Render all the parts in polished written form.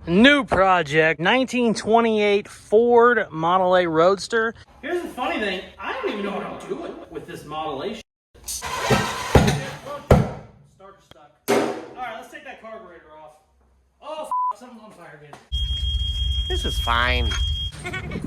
New project, 1928 Ford Model A Roadster. Here's the funny thing, I don't even know what I'm doing with this Model A. Starter stuck. Alright, let's take that carburetor off. Oh, something's on fire again. This is fine. I'm in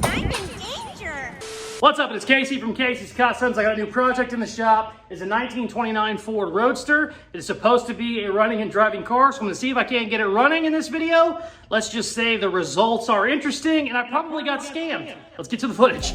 danger. What's up? It's Casey from Caseyscustoms. I got a new project in the shop. It's a 1929 Ford Roadster. It is supposed to be a running and driving car, so I'm going to see if I can't get it running in this video. Let's just say the results are interesting, and I probably got scammed. Let's get to the footage.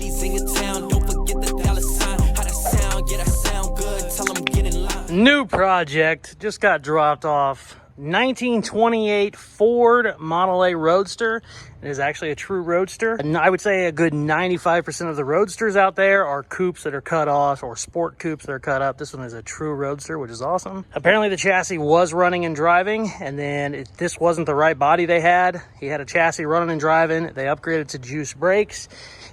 New project, just got dropped off. 1928 Ford Model A Roadster. It is actually a true roadster. And I would say a good 95% of the roadsters out there are coupes that are cut off or sport coupes that are cut up. This one is a true roadster, which is awesome. Apparently the chassis was running and driving, and then this wasn't the right body they had. He had a chassis running and driving. They upgraded to juice brakes,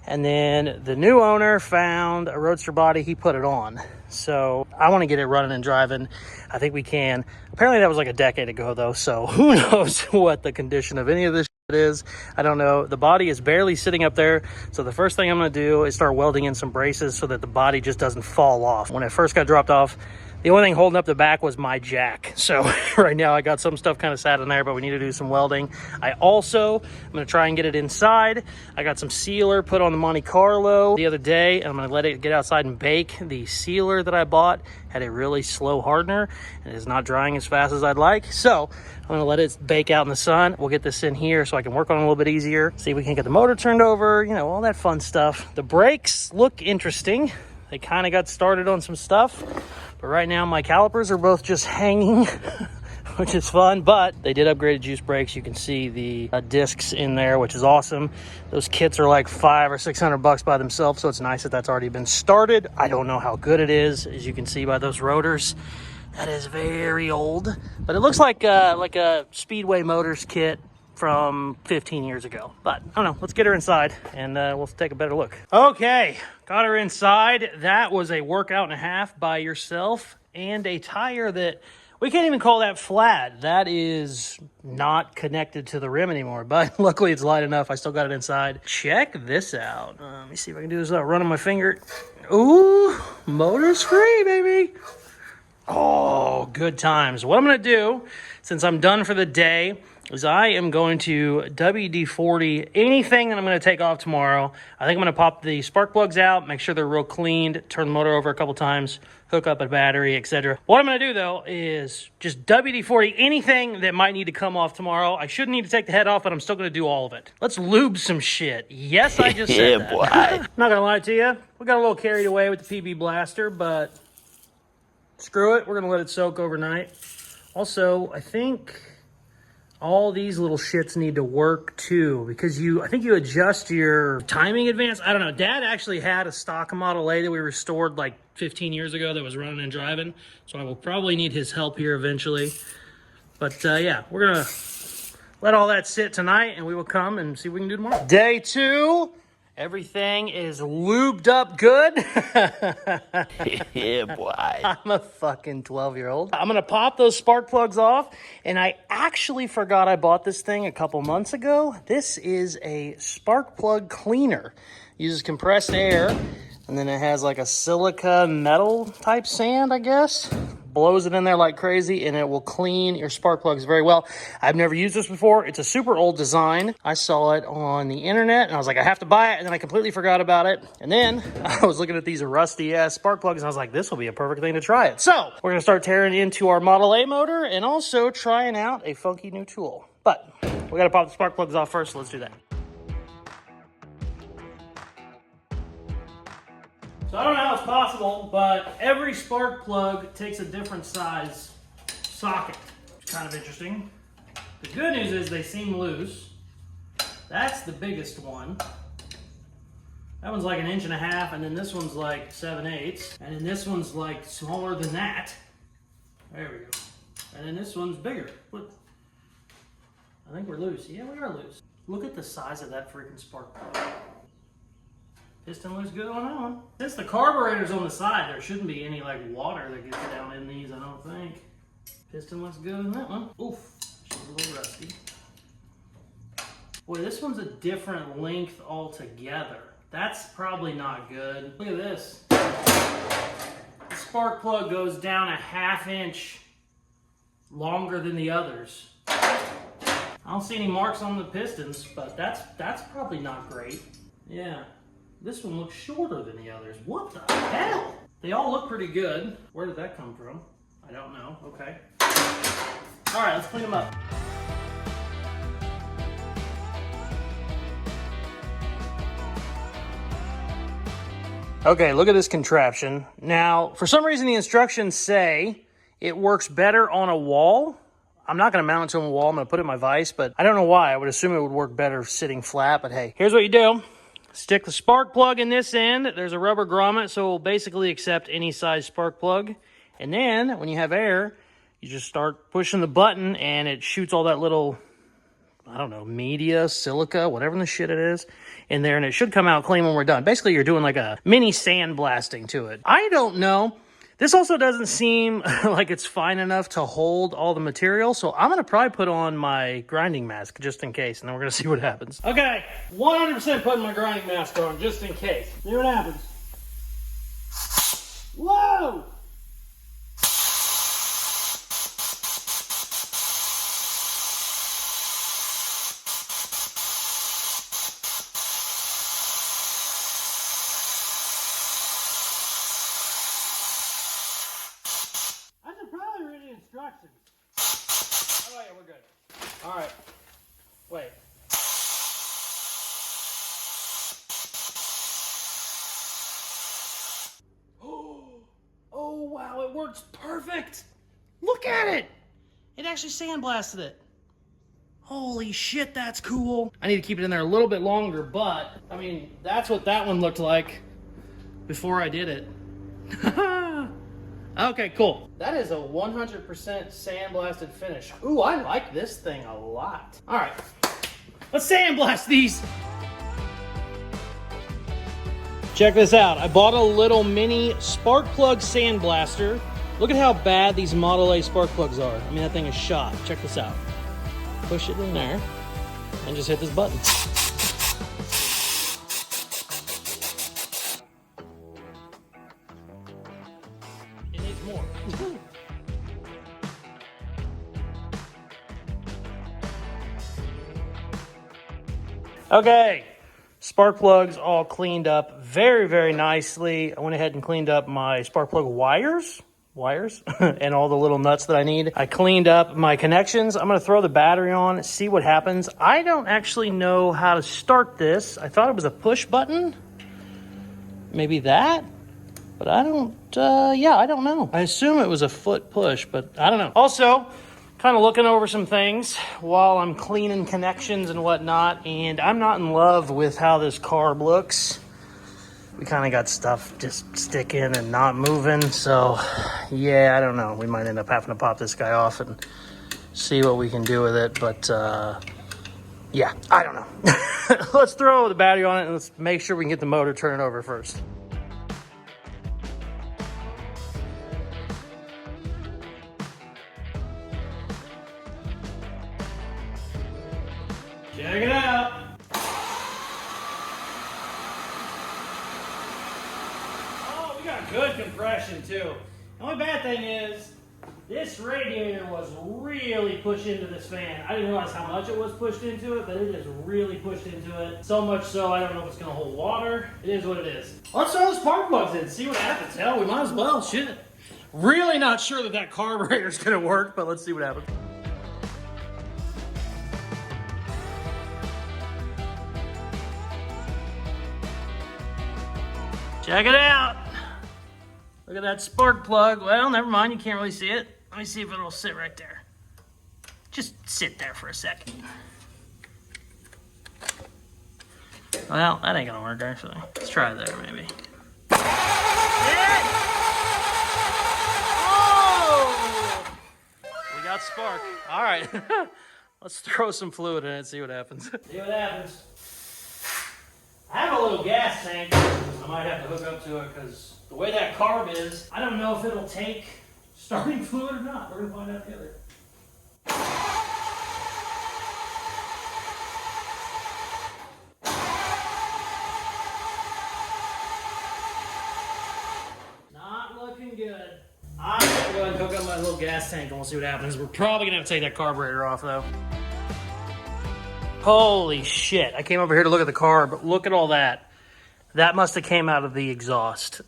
and then the new owner found a roadster body. He put it on. So I want to get it running and driving. I think we can. Apparently that was like a decade ago though, so who knows what the condition of any of this shit is. I don't know. The body is barely sitting up there, so the first thing I'm going to do is start welding in some braces so that the body just doesn't fall off. When it first got dropped off, the only thing holding up the back was my jack. So right now I got some stuff kind of sat in there, but we need to do some welding. I'm going to try and get it inside. I got some sealer put on the Monte Carlo the other day, and I'm going to let it get outside and bake. The sealer that I bought had a really slow hardener, and it is not drying as fast as I'd like. So I'm going to let it bake out in the sun. We'll get this in here so I can work on it a little bit easier. See if we can get the motor turned over, you know, all that fun stuff. The brakes look interesting. They kind of got started on some stuff. But right now my calipers are both just hanging, which is fun, but they did upgrade to juice brakes. You can see the discs in there, which is awesome. Those kits are like $500 or $600 by themselves, so it's nice that that's already been started. I don't know how good it is, as you can see by those rotors. That is very old, but it looks like a Speedway Motors kit from 15 years ago. But I don't know, let's get her inside and we'll take a better look. Okay, got her inside. That was a workout and a half by yourself, and a tire that we can't even call that flat. That is not connected to the rim anymore, but luckily it's light enough. I still got it inside. Check this out. Let me see if I can do this without running my finger. Ooh, motor's free, baby. Oh, good times. What I'm gonna do, since I'm done for the day, is I am going to WD-40 anything that I'm going to take off tomorrow. I think I'm going to pop the spark plugs out, make sure they're real cleaned, turn the motor over a couple times, hook up a battery, etc. What I'm going to do, though, is just WD-40 anything that might need to come off tomorrow. I shouldn't need to take the head off, but I'm still going to do all of it. Let's lube some shit. Yes, I just said that. Boy. I'm not going to lie to you. We got a little carried away with the PB Blaster, but screw it. We're going to let it soak overnight. Also, I think all these little shits need to work too, because I think you adjust your timing advance. I don't know. Dad actually had a stock Model A that we restored like 15 years ago that was running and driving. So I will probably need his help here eventually. But yeah, we're going to let all that sit tonight and we will come and see what we can do tomorrow. Day 2. Everything is lubed up good. Yeah, boy. I'm a fucking 12-year-old. I'm going to pop those spark plugs off. And I actually forgot I bought this thing a couple months ago. This is a spark plug cleaner. Uses compressed air. And then it has like a silica metal type sand, I guess. Blows it in there like crazy, and it will clean your spark plugs very well. I've never used this before. It's a super old design. I saw it on the internet, and I was like, I have to buy it, and then I completely forgot about it. And then I was looking at these rusty-ass spark plugs, and I was like, this will be a perfect thing to try it. So we're going to start tearing into our Model A motor and also trying out a funky new tool. But we got to pop the spark plugs off first, so let's do that. So I don't know how it's possible, but every spark plug takes a different size socket. It's kind of interesting. The good news is they seem loose. That's the biggest one. That one's like 1.5 inches, and then this one's like 7/8, and then this one's like smaller than that. There we go. And then this one's bigger. Look. I think we're loose. Yeah, we are loose. Look at the size of that freaking spark plug. Piston looks good on that one. Since the carburetor's on the side, there shouldn't be any like water that gets down in these, I don't think. Piston looks good on that one. Oof, she's a little rusty. Boy, this one's a different length altogether. That's probably not good. Look at this. The spark plug goes down a 1/2 inch longer than the others. I don't see any marks on the pistons, but that's probably not great. Yeah, this one looks shorter than the others. What the hell? They all look pretty good. Where did that come from? I don't know. Okay. All right, let's clean them up. Okay, look at this contraption. Now, for some reason, the instructions say it works better on a wall. I'm not going to mount it to a wall. I'm going to put it in my vise, but I don't know why. I would assume it would work better sitting flat, but hey, here's what you do. Stick the spark plug in this end. There's a rubber grommet, so it will basically accept any size spark plug. And then, when you have air, you just start pushing the button, and it shoots all that little, I don't know, media, silica, whatever the shit it is, in there, and it should come out clean when we're done. Basically, you're doing like a mini sandblasting to it. I don't know. This also doesn't seem like it's fine enough to hold all the material, so I'm going to probably put on my grinding mask just in case, and then we're going to see what happens. Okay, 100% putting my grinding mask on just in case. See what happens. Whoa! Instructions. Oh yeah, we're good. All right. Wait. Oh wow, it works perfect. Look at it. It actually sandblasted it. Holy shit, that's cool. I need to keep it in there a little bit longer, but I mean, that's what that one looked like before I did it. Okay, cool. That is a 100% sandblasted finish. Ooh, I like this thing a lot. All right, let's sandblast these. Check this out. I bought a little mini spark plug sandblaster. Look at how bad these Model A spark plugs are. I mean, that thing is shot. Check this out. Push it in there and just hit this button. More. Okay, spark plugs all cleaned up very, very nicely. I went ahead and cleaned up my spark plug wires, and all the little nuts that I need. I cleaned up my connections. I'm going to throw the battery on, see what happens. I don't actually know how to start this. I thought it was a push button. Maybe that? But I don't, I don't know. I assume it was a foot push, but I don't know. Also, kind of looking over some things while I'm cleaning connections and whatnot, and I'm not in love with how this carb looks. We kind of got stuff just sticking and not moving, so yeah, I don't know. We might end up having to pop this guy off and see what we can do with it, but yeah, I don't know. Let's throw the battery on it and let's make sure we can get the motor turning over first. Check it out. Oh, we got good compression too. The only bad thing is this radiator was really pushed into this fan. I didn't realize how much it was pushed into it, but it is really pushed into it. So much so I don't know if it's gonna hold water. It is what it is. Let's throw the spark plugs in, see what happens. Hell, we might as well, shit. Really not sure that that carburetor is gonna work, but let's see what happens. Check it out. Look at that spark plug. Well, never mind, you can't really see it. Let me see if it'll sit right there. Just sit there for a second. Well, that ain't gonna work actually. Let's try there maybe. Oh! We got spark. All right. Let's throw some fluid in it and see what happens. See what happens. I have a little gas tank. I might have to hook up to it because the way that carb is, I don't know if it'll take starting fluid or not. We're gonna find out together. hook up my little gas tank and we'll see what happens. We're probably gonna have to take that carburetor off though. Holy shit. I came over here to look at the car, but look at all that. That must have came out of the exhaust.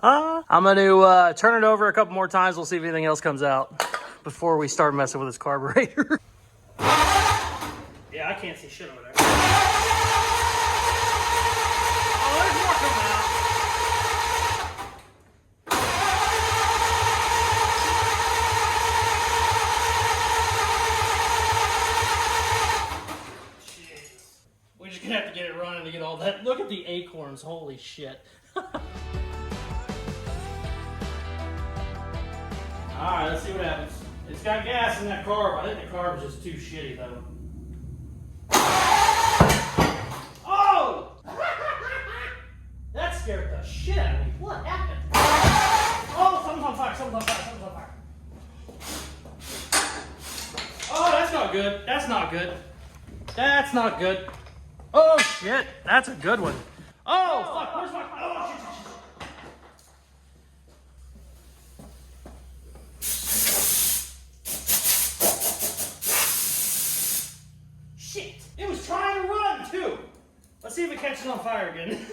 I'm gonna turn it over a couple more times. We'll see if anything else comes out before we start messing with this carburetor. Yeah, I can't see shit over there. Oh, there's more coming out. Jesus. We're just gonna have to get it running to get all that. Look at the acorns, holy shit. Alright, let's see what happens. It's got gas in that carb. I think the carb is just too shitty though. Oh! That scared the shit out of me. What happened? Oh, something's on fire, something's on fire, something's on fire. Oh, that's not good. That's not good. That's not good. Oh shit, that's a good one. Oh, fuck, where's my... Oh, shit, shit, shit. Shit! It was trying to run too! Let's see if it catches on fire again.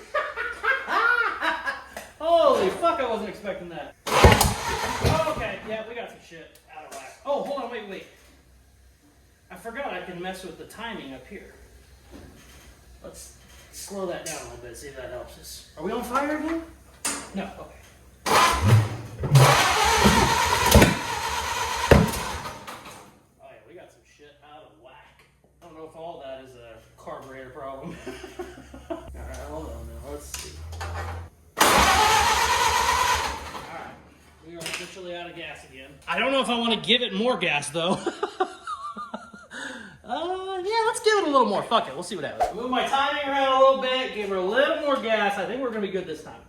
Holy fuck, I wasn't expecting that. Okay, yeah, we got some shit out of whack. Oh, hold on, wait. I forgot I can mess with the timing up here. Let's slow that down a little bit, see if that helps us. Are we on fire again? No, okay. I don't know if all that is a carburetor problem. Alright, hold on now. Let's see. Alright. We are officially out of gas again. I don't know if I want to give it more gas though. Yeah, let's give it a little more. Fuck it. We'll see what happens. Move my timing around a little bit. Give her a little more gas. I think we're going to be good this time.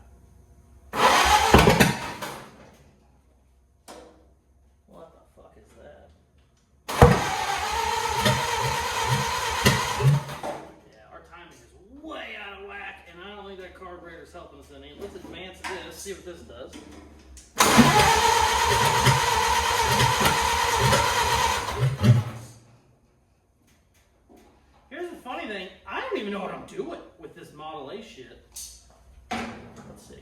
What the fuck is that? Way out of whack, and I don't think that carburetor's helping us any. Let's advance this, see what this does. Here's the funny thing, I don't even know what I'm doing with this Model A shit. Let's see.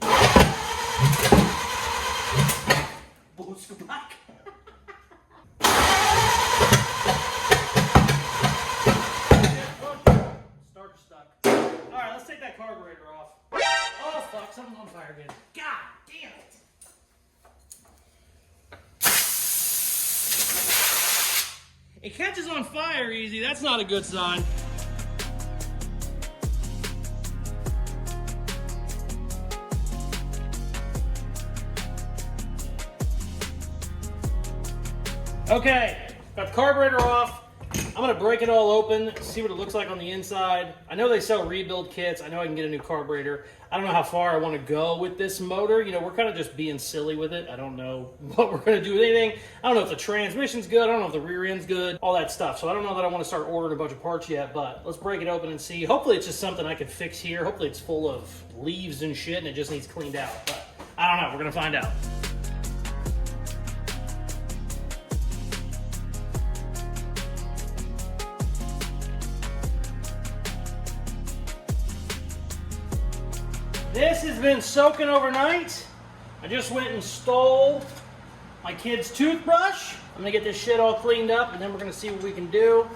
Boost back. Alright, let's take that carburetor off. Oh fuck, something's on fire again. God damn it. It catches on fire easy, that's not a good sign. Okay, got the carburetor off. I'm gonna break it all open, see what it looks like on the inside. I know they sell rebuild kits. I know I can get a new carburetor. I don't know how far I want to go with this motor. You know, we're kind of just being silly with it. I don't know what we're gonna do with anything. I don't know if the transmission's good. I don't know if the rear end's good. All that stuff. So I don't know that I want to start ordering a bunch of parts yet, but let's break it open and see. Hopefully it's just something I can fix here. Hopefully it's full of leaves and shit and it just needs cleaned out. But I don't know. We're gonna find out. This has been soaking overnight. I just went and stole my kid's toothbrush. I'm gonna get this shit all cleaned up and then we're gonna see what we can do.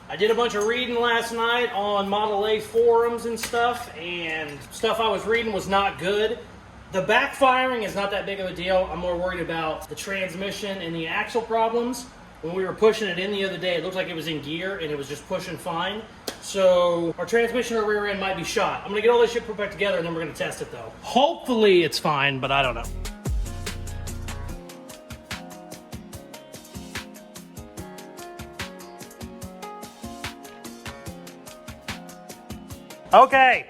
I did a bunch of reading last night on Model A forums and stuff, and stuff I was reading was not good. The backfiring is not that big of a deal. I'm more worried about the transmission and the axle problems. When we were pushing it in the other day, it looked like it was in gear and it was just pushing fine. So our transmission or rear end might be shot. I'm gonna get all this shit put back together and then we're gonna test it though. Hopefully it's fine, but I don't know. Okay,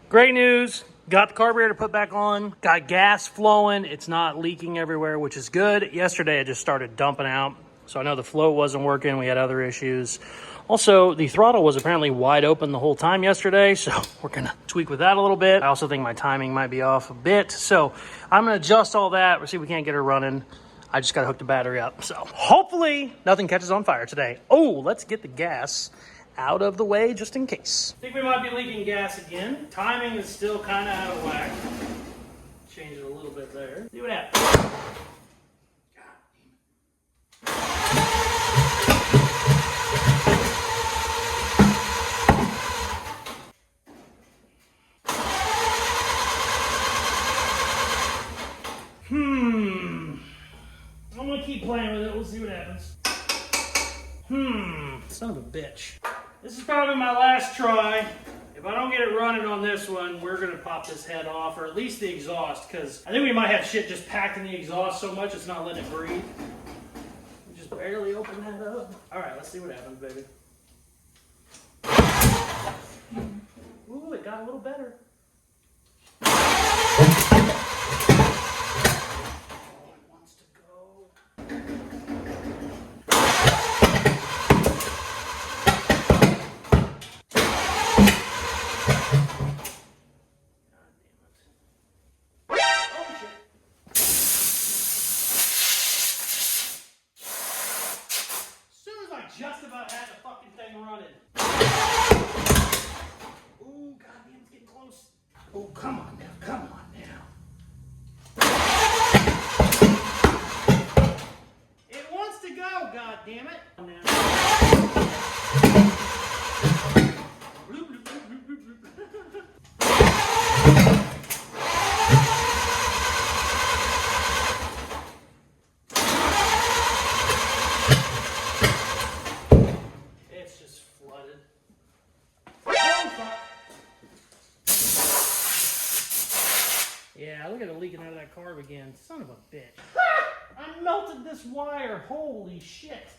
great news. Got the carburetor put back on, got gas flowing. It's not leaking everywhere, which is good. Yesterday it just started dumping out. So I know the flow wasn't working. We had other issues. Also, the throttle was apparently wide open the whole time yesterday, so we're gonna tweak with that a little bit. I also think my timing might be off a bit, so I'm gonna adjust all that. We'll see if we can't get her running. I just gotta hook the battery up, so hopefully nothing catches on fire today. Oh, let's get the gas out of the way just in case. I think we might be leaking gas again. Timing is still kind of out of whack. Change it a little bit there. See what happens. I'm gonna keep playing with it. We'll see what happens. Son of a bitch. This is probably my last try. If I don't get it running on this one, we're gonna pop this head off, or at least the exhaust, because I think we might have shit just packed in the exhaust so much it's not letting it breathe. We just barely open that up. All right, let's see what happens, baby. Ooh, it got a little better. Just about had the fucking thing running. Ooh, goddamn, it's getting close. Oh, come on now, come on now. It wants to go, goddammit. Yeah, look at it leaking out of that carb again. Son of a bitch. I melted this wire. Holy shit.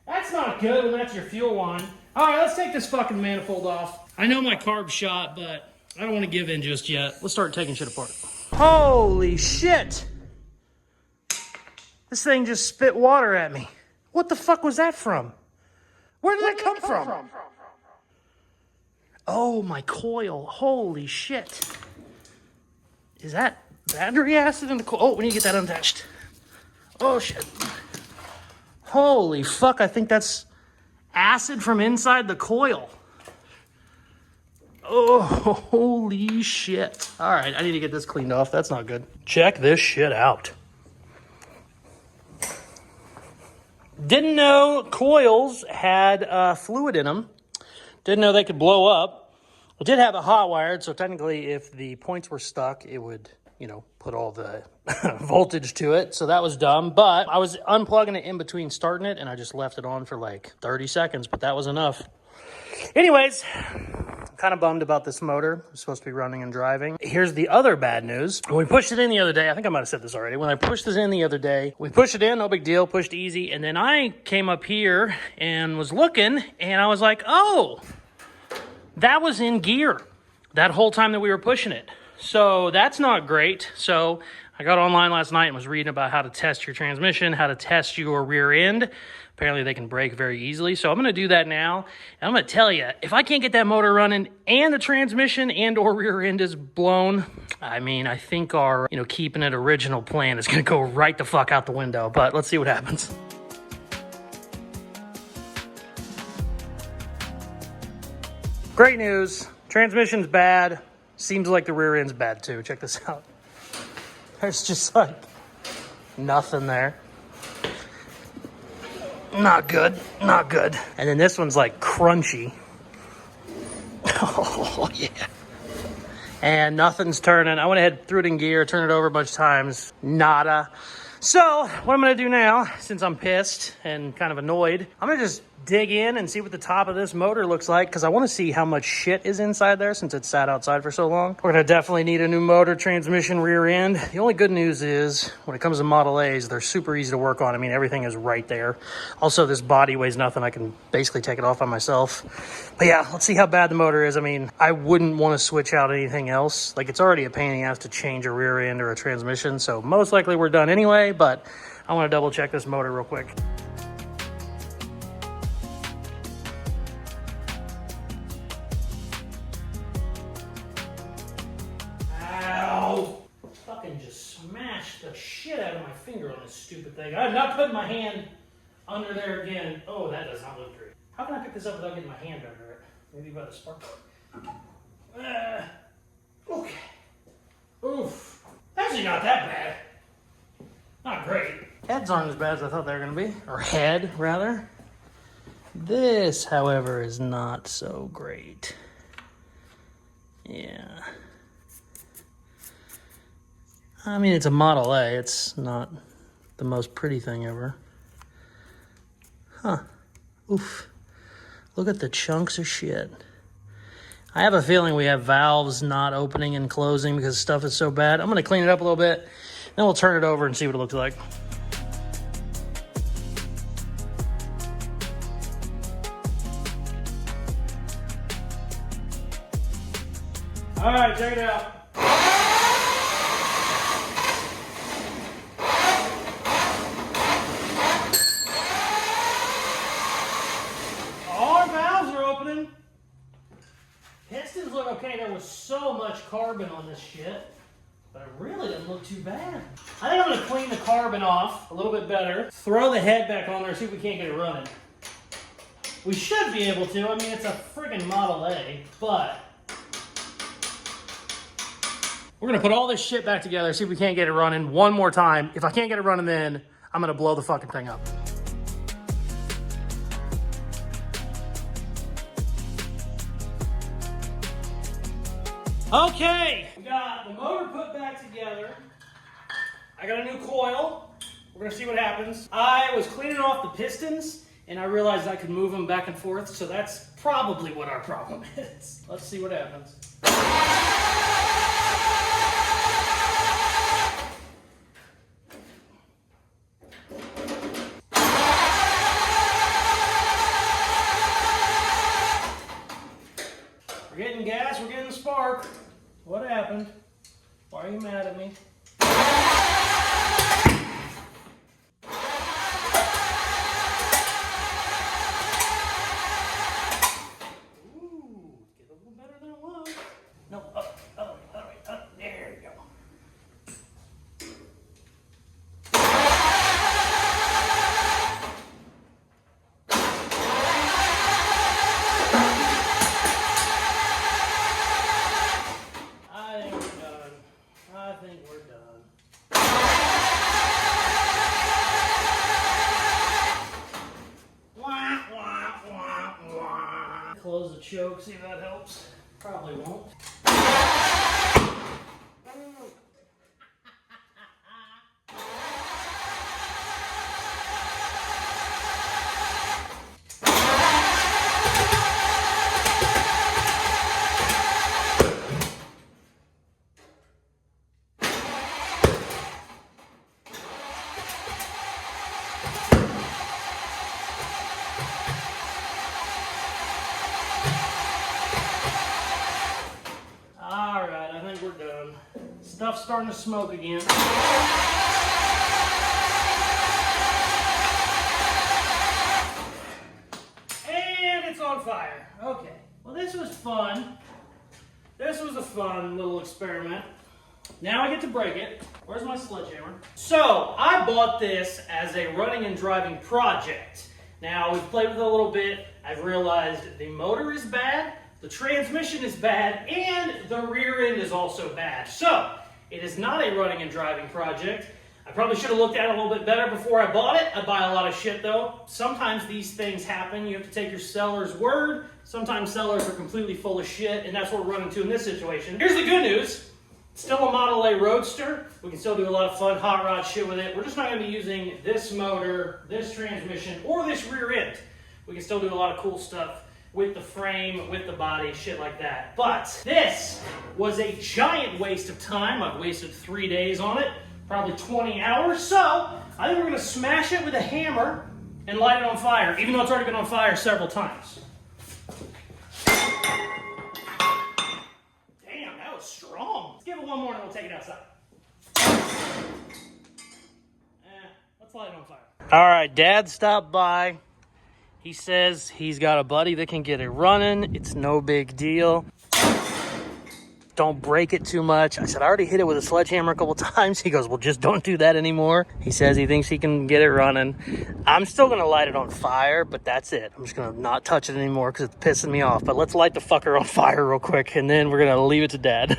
That's not good when that's your fuel line. All right, let's take this fucking manifold off. I know my carb's shot, but I don't want to give in just yet. Let's start taking shit apart. Holy shit. This thing just spit water at me. What the fuck was that from? Where did that come from? Oh, my coil. Holy shit. Is that battery acid in the coil? Oh, we need to get that unattached. Oh, shit. Holy fuck, I think that's acid from inside the coil. Oh, holy shit. All right, I need to get this cleaned off. That's not good. Check this shit out. Didn't know coils had fluid in them. Didn't know they could blow up. I did have it hot wired, so technically if the points were stuck, it would, you know, put all the voltage to it. So that was dumb, but I was unplugging it in between starting it and I just left it on for like 30 seconds, but that was enough. Anyways, I'm kind of bummed about this motor. It's supposed to be running and driving. Here's the other bad news. When we pushed it in the other day, I think I might have said this already. When I pushed this in the other day, we pushed it in, no big deal, pushed easy. And then I came up here and was looking and I was like, oh, that was in gear that whole time that we were pushing it. So that's not great. So I got online last night and was reading about how to test your transmission, how to test your rear end. Apparently they can break very easily. So I'm going to do that now. And I'm going to tell you, if I can't get that motor running and the transmission and or rear end is blown, I mean, I think our, keeping it original plan is going to go right the fuck out the window. But let's see what happens. Great news. Transmission's bad. Seems like the rear end's bad too. Check this out. There's just like nothing there. Not good. Not good. And then this one's like crunchy. Oh, yeah. And nothing's turning. I went ahead, threw it in gear, turned it over a bunch of times. Nada. So what I'm going to do now, since I'm pissed and kind of annoyed, I'm going to just dig in and see what the top of this motor looks like because I want to see how much shit is inside there since it's sat outside for so long. We're going to definitely need a new motor, transmission, rear end. The only good news is when it comes to Model A's, they're super easy to work on. I mean, everything is right there. Also, this body weighs nothing. I can basically take it off by myself. But yeah, let's see how bad the motor is. I mean, I wouldn't want to switch out anything else. Like, it's already a pain in the ass to change a rear end or a transmission, so most likely we're done anyway, but I want to double check this motor real quick. the shit out of my finger on this stupid thing. I'm not putting my hand under there again. Oh, that does not look great. How can I pick this up without getting my hand under it? Maybe by the spark plug. Okay. Oof. Actually not that bad. Not great. Heads aren't as bad as I thought they were going to be. Or head, rather. This, however, is not so great. Yeah. I mean, it's a Model A. It's not the most pretty thing ever. Huh. Oof. Look at the chunks of shit. I have a feeling we have valves not opening and closing because stuff is so bad. I'm going to clean it up a little bit, then we'll turn it over and see what it looks like. All right, check it out. All our valves are opening. Pistons look okay. There was so much carbon on this shit, but it really didn't look too bad. I think I'm going to clean the carbon off a little bit better. Throw the head back on there, see if we can't get it running. We should be able to. I mean, it's a friggin' Model A, but we're going to put all this shit back together, see if we can't get it running one more time. If I can't get it running then, I'm going to blow the fucking thing up. Okay, we got the motor put back together. I got a new coil. We're gonna see what happens. I was cleaning off the pistons and I realized I could move them back and forth, so that's probably what our problem is. Let's see what happens. We're getting gas, we're getting the spark. What happened? Why are you mad at me? Ooh, get a little better than it was. No, up, there you go. I think we're done. Wah, wah, wah, wah. Close the choke, see if that helps. Probably won't. We're done. Stuff's starting to smoke again. And it's on fire. Okay. Well, this was fun. This was a fun little experiment. Now I get to break it. Where's my sledgehammer? So, I bought this as a running and driving project. Now, we've played with it a little bit. I've realized the motor is bad. The transmission is bad, and the rear end is also bad. So, it is not a running and driving project. I probably should have looked at it a little bit better before I bought it. I buy a lot of shit though. Sometimes these things happen. You have to take your seller's word. Sometimes sellers are completely full of shit, and that's what we're running into in this situation. Here's the good news. It's still a Model A Roadster. We can still do a lot of fun hot rod shit with it. We're just not going to be using this motor, this transmission, or this rear end. We can still do a lot of cool stuff with the frame, with the body, shit like that. But this was a giant waste of time. I've wasted 3 days on it, probably 20 hours. So I think we're gonna smash it with a hammer and light it on fire, even though it's already been on fire several times. Damn, that was strong. Let's give it one more and we'll take it outside. Let's light it on fire. All right, Dad stopped by. He says he's got a buddy that can get it running. It's no big deal. don't break it too much. I said, I already hit it with a sledgehammer a couple times. He goes, well, just don't do that anymore. He says he thinks he can get it running. I'm still gonna light it on fire, but that's it. I'm just gonna not touch it anymore because it's pissing me off. But let's light the fucker on fire real quick, and then we're gonna leave it to Dad.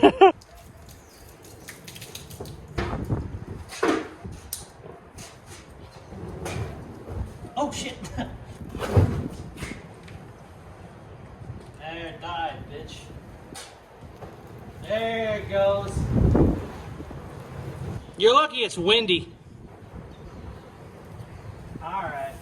Oh shit. There, it died, bitch. There it goes. You're lucky it's windy. All right.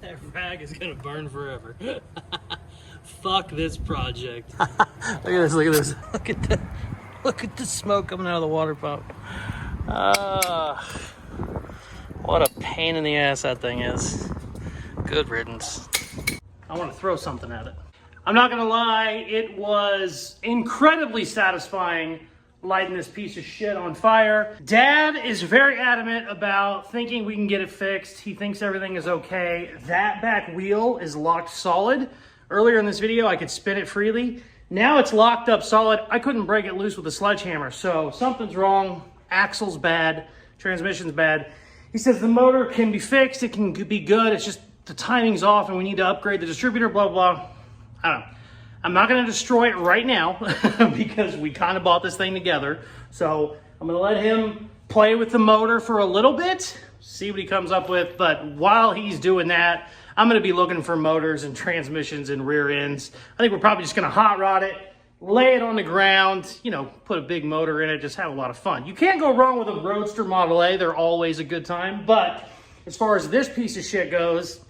That rag is gonna burn forever. Fuck this project. Look at this, look at this. Look at the smoke coming out of the water pump. What a pain in the ass that thing is. Good riddance. I want to throw something at it. I'm not gonna lie, it was incredibly satisfying lighting this piece of shit on fire. Dad is very adamant about thinking we can get it fixed. He thinks everything is okay. That back wheel is locked solid. Earlier in this video, I could spin it freely. Now it's locked up solid. I couldn't break it loose with a sledgehammer, so something's wrong. Axle's bad, transmission's bad. He says the motor can be fixed, it can be good, it's just the timing's off and we need to upgrade the distributor, blah, blah. I don't know. I'm not gonna destroy it right now because we kind of bought this thing together. So I'm gonna let him play with the motor for a little bit, see what he comes up with. But while he's doing that, I'm gonna be looking for motors and transmissions and rear ends. I think we're probably just gonna hot rod it, lay it on the ground, you know, put a big motor in it, just have a lot of fun. You can't go wrong with a Roadster Model A. They're always a good time. But as far as this piece of shit goes,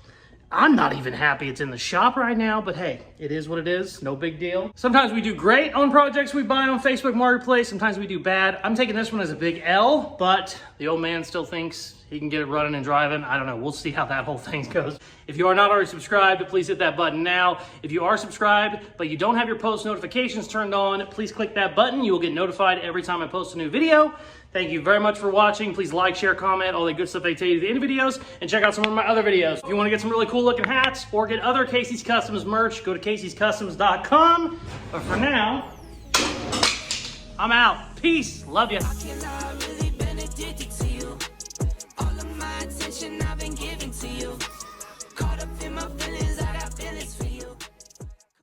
I'm not even happy it's in the shop right now, but hey, it is what it is. No big deal. Sometimes we do great on projects we buy on Facebook Marketplace. Sometimes we do bad. I'm taking this one as a big L, but the old man still thinks he can get it running and driving. I don't know. We'll see how that whole thing goes. If you are not already subscribed, please hit that button now. If you are subscribed, but you don't have your post notifications turned on, please click that button. You will get notified every time I post a new video. Thank you very much for watching. Please like, share, comment, all the good stuff they tell you at the end of videos, and check out some of my other videos. If you want to get some really cool looking hats or get other Casey's Customs merch, go to Caseyscustoms.com. But for now, I'm out. Peace. Love you.